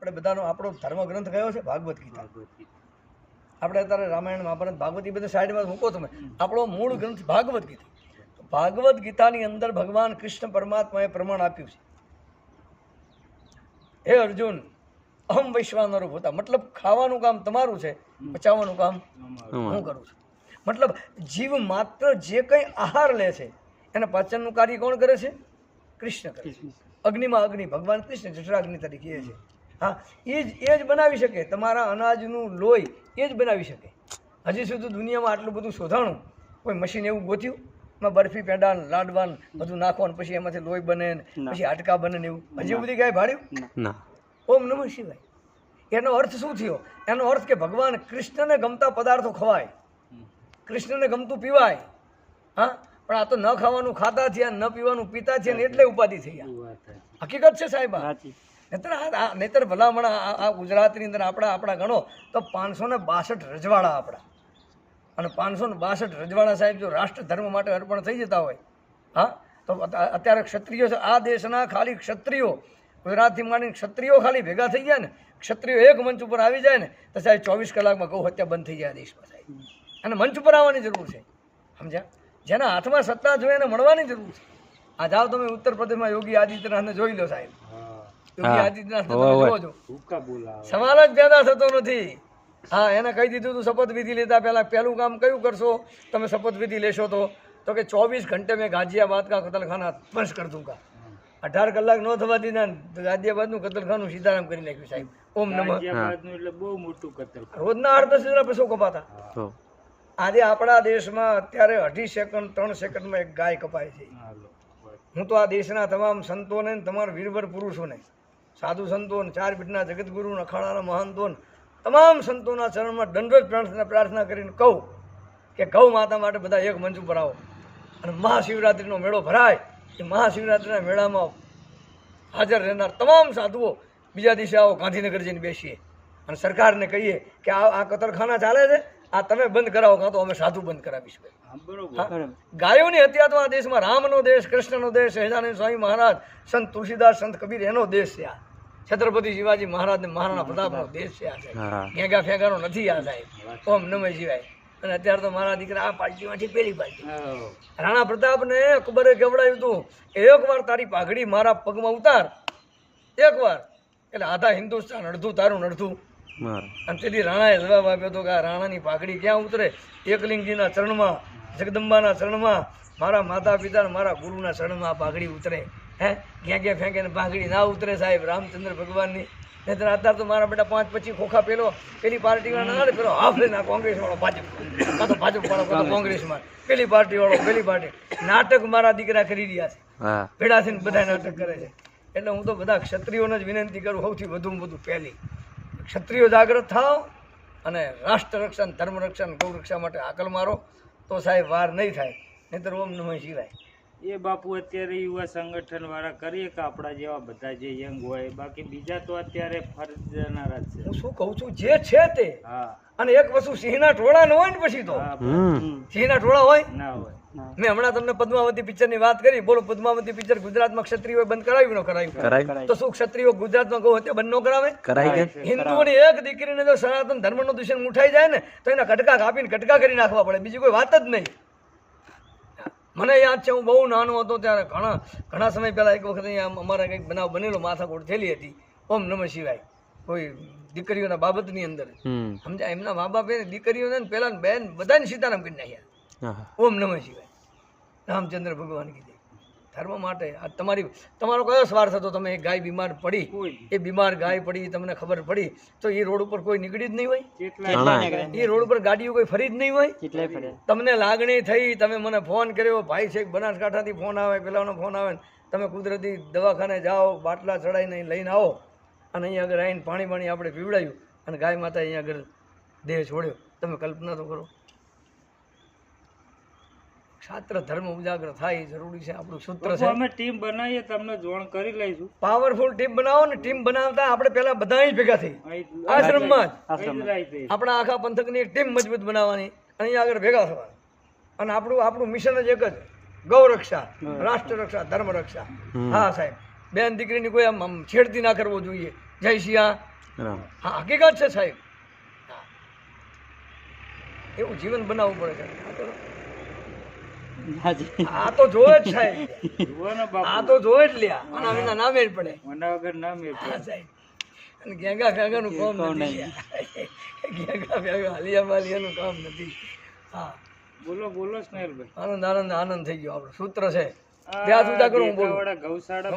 આપણે બધાનો આપણો ધર્મ ગ્રંથ કયો છે? ભાગવત ગીતા. આપણે અત્યારે રામાયણ મહાભારત ભાગવત એ બધા સાઈડમાં મૂકો તમે. આપણો મૂળ ગ્રંથ ભાગવત ગીતા. ભાગવત ગીતાની અંદર ભગવાન કૃષ્ણ પરમાત્માએ પ્રમાણ આપ્યું છે, હે અર્જુન અહમ વૈશ્વાનરો ભૂતા, મતલબ ખાવાનું કામ તમારું છે, પચાવવાનું કામ હું કરું છું. મતલબ જીવ માત્ર જે કંઈ આહાર લે છે એના પાચનનું કાર્ય કોણ કરે છે? કૃષ્ણ કરે છે. અગ્નિમાં અગ્નિ ભગવાન કૃષ્ણ જઠરાગ્નિ તરીકે એ છે. હા, એ જ બનાવી શકે. તમારા અનાજનું લોહી એ જ બનાવી શકે. હજી સુધી દુનિયામાં આટલું બધું શોધાણું, કોઈ મશીન એવું ગોત્યું એમાં બરફી પેંડા લાડવાન બધું નાખવાનું, પછી એમાંથી લોહી બને ને પછી હાડકા બને ને એવું હજી બધી કાંઈ ભાડ્યું? ઓમ નમઃ શિવાય. એનો અર્થ શું થયો? એનો અર્થ કે ભગવાન કૃષ્ણને ગમતા પદાર્થો ખવાય, કૃષ્ણને ગમતું પીવાય. હા, પણ આ તો ન ખાવાનું ખાતા થયા, ન પીવાનું પીતા થયા ને એટલે ઉપાધિ થઈ ગયા. હકીકત છે સાહેબ. નહીતર ભલામણ આ ગુજરાતની અંદર આપણા ગણો તો 562 રજવાડા આપણા, અને 562 રજવાડા સાહેબ જો રાષ્ટ્ર ધર્મ માટે અર્પણ થઈ જતા હોય, હા, તો અત્યારે ક્ષત્રિયો છે આ દેશના, ખાલી ક્ષત્રિયો ગુજરાતથી માંડીને ક્ષત્રિયો ખાલી ભેગા થઈ જાય ને, ક્ષત્રિયો એક મંચ ઉપર આવી જાય ને તો સાહેબ 24 કલાકમાં ગૌ હત્યા બંધ થઈ જાય દેશમાં સાહેબ. અને મંચ ઉપર આવવાની જરૂર છે, સમજ્યા? જેના હાથમાં સત્તા જોઈએ એને મળવાની જરૂર છે. આ જાઓ તમે ઉત્તર પ્રદેશમાં યોગી આદિત્યનાથને જોઈ લો સાહેબ. યોગી આદિત્યનાથ જોજો, સવાલ જ પેદા થતો નથી. હા, એને કહી દીધું તું શપથવિધિ લેતા પહેલું કામ કયું કરશો તમે શપથવિધિ લેશો? તો કે 24 ઘંटे મેં ગાઝિયાબાદ કા કતલખાના ધ્વંસ કર દૂંગા. 18 કલાક ન થવા દીધા ગાઝિયાબાદનું કતલખાનું સીતારામ કરી નાખ્યું સાહેબ. ઓમ નમઃ. એટલે બહુ મોટું કતલ, રોજના 8-10 પૈસો કપાતા. આજે આપણા દેશમાં અત્યારે 2.5 સેકન્ડ 3 સેકન્ડમાં એક ગાય કપાય છે. હું તો આ દેશના તમામ સંતોને, તમારા વીરવર પુરુષોને, સાધુ સંતોને, 4 પીઠના જગતગુરુ, અખાડાના મહંતોને, તમામ સંતોના ચરણમાં દંડવત પ્રાર્થના કરીને કહું કે ગૌ માતા માટે બધા એક મંચ ઉપર આવો અને મહાશિવરાત્રિનો મેળો ભરાય. એ મહાશિવરાત્રિના મેળામાં હાજર રહેનાર તમામ સાધુઓ બીજા દિવસે આવો, ગાંધીનગર જઈને બેસીએ અને સરકારને કહીએ કે આ કતલખાના ચાલે છે, આ તમે બંધ કરાવો, કાં તો અમે સાધુ બંધ કરાવીશું. ગાયોની હત્યા તો આ દેશમાં રામનો દેશ, કૃષ્ણનો દેશ, સહજાનંદ સ્વામી મહારાજ, સંત તુલસીદાસ, સંત કબીર એનો દેશ છે. આ છત્રપતિ શિવાજી મહારાજ ને મહારાણા પ્રતાપનો દેશ છે. આ સાહેબ ગેંગા ફેંગાનો નથી આ સાહેબ. ઓમ નમઃ શિવાય. અને અત્યારે તો મારા દીકરા આ પાર્ટીમાંથી પેલી પાર્ટી. રાણા પ્રતાપને અકબરે કહેવડાવ્યું હતું એકવાર તારી પાઘડી મારા પગમાં ઉતાર, એકવાર, એટલે આધા હિન્દુસ્તાન અડધું તારું અડધું. અને તેથી રાણાએ જવાબ આપ્યો હતો કે આ રાણાની પાઘડી ક્યાં ઉતરે? એકલિંગજીના ચરણમાં, જગદંબાના ચરણમાં, મારા માતા પિતા મારા ગુરુના ચરણમાં આ પાઘડી ઉતરે. હે, ક્યાં ફેંકે ને પાઘડી ના ઉતરે સાહેબ રામચંદ્ર ભગવાનની. નહીં અત્યારે તો મારા બેટા 5-25 ખોખા પેલી પાર્ટીવાળા ના પેલો હાફ લઈને કોંગ્રેસ વાળો ભાજપ, કાં તો ભાજપ વાળો કાં તો કોંગ્રેસમાં, પેલી પાર્ટી વાળો પેલી પાર્ટી. નાટક મારા દીકરા કરી રહ્યા છે, ભેડા થઈને બધા નાટક કરે છે. એટલે હું તો બધા ક્ષત્રિયોને જ વિનંતી કરું, સૌથી વધુમાં વધુ પહેલી ક્ષત્રિયો જાગૃત થાવ અને રાષ્ટ્ર રક્ષણ, ધર્મ રક્ષણ, ગૌ રક્ષા માટે હાકલ મારો તો સાહેબ વાર નહીં થાય. નહીંતર ઓમ નમઃ શિવાય. એ બાપુ અત્યારે યુવા સંગઠન વાળા કરીએ કે આપણા જેવા બધા જે યંગ હોય, બાકી બીજા તો અત્યારે ફરજનારા જ છે. હું શું કહું છું, જે છે તે. અને એક વસ્તુ સિંહના ટોળા ન હોય ને પછી તો સિંહના ટોળા હોય ના હોય. મેં હમણાં તમને પદ્માવતી પિક્ચર ની વાત કરી. બોલો, પદ્માવતી પિક્ચર ગુજરાતમાં ક્ષત્રિયો બંધ કરાવ્યું ન કરાવ્યું? તો શું ક્ષત્રિયો ગુજરાતમાં ગૌ હત્યા બંધ ન કરાવે? હિન્દુઓની એક દીકરીને જો સનાતન ધર્મનો દુશ્મન ઉઠાઈ જાય ને તો એના કટકા કાપીને કટકા કરી નાખવા પડે, બીજી કોઈ વાત જ નહીં. મને યાદ છે, હું બહુ નાનો હતો ત્યારે ઘણા સમય પહેલાં એક વખત અહીંયા અમારા કંઈક બનાવ બનેલો, માથાકૂટ થયેલી હતી. ઓમ નમઃ શિવાય. કોઈ દીકરીઓના બાબતની અંદર સમજા, એમના મા બાપે દીકરીઓને પહેલા બેન બધાને સીતારામ કરી નાખ્યા. ઓમ નમઃ શિવાય. રામચંદ્ર ભગવાન કીધે ધર્મ માટે. આ તમારો કયો સ્વાર્થ હતો? તમે એક ગાય બીમાર પડી, એ બીમાર ગાય પડી, તમને ખબર પડી તો એ રોડ ઉપર કોઈ નીકળી જ નહીં હોય? એ રોડ ઉપર ગાડીઓ કોઈ ફરી જ નહીં હોય? તમને લાગણી થઈ, તમે મને ફોન કર્યો, ભાઈ છે બનાસકાંઠાથી ફોન આવે, પેલાનો ફોન આવે, તમે કુદરતી દવાખાને જાઓ, બાટલા ચડાવીને લઈને આવો અને અહીંયા આગળ આવીને પાણી આપણે પીવડાવ્યું અને ગાય માતા અહીંયા આગળ દેહ છોડ્યો. તમે કલ્પના તો કરો. છાત્ર ધર્મ ઉજાગર થાય એ જરૂરી છે. આપણું સૂત્ર છે, અમે ટીમ બનાવીએ, તમને જોણ કરી લઈશું. પાવરફુલ ટીમ બનાવો ને. ટીમ બનાવતા આપણે પહેલા બધા ભેગા થઈ આશ્રમમાં જ આપણા આખા પંથકની એક ટીમ મજબૂત બનાવવાની, અહીંયા આગળ ભેગા થવાની. અને આપણું મિશન જ એક જ, ગૌ રક્ષા, રાષ્ટ્ર રક્ષા, ધર્મ રક્ષા. હા સાહેબ, બેન દીકરીની કોઈ આમ છેડતી ના કરવો જોઈએ. જય શિયા, રામ હા હકીકત છે સાહેબ. હા. એવું જીવન બનાવવું પડે છે. આ તો જોવે જ સાહેબ, જુઓ ને આ બાપુ તો જોવે જ લ્યા, આના વિના ના મેળ પડે. મના વગર ના મેળ હા પડે. સાહેબ, અને ગેંગા ફેંગાનું કામ નથી લ્યા. ગેંગા ફેંગા હાલિયા માલિયાનું કામ નથી. હા બોલો બોલો સ્નેહલભાઈ. આનંદ આનંદ આનંદ થઈ ગયો. આપણું સૂત્ર છે બે હાથ ઊંચા કરો, હું બોલું. દેખાવાળા ગૌશાળા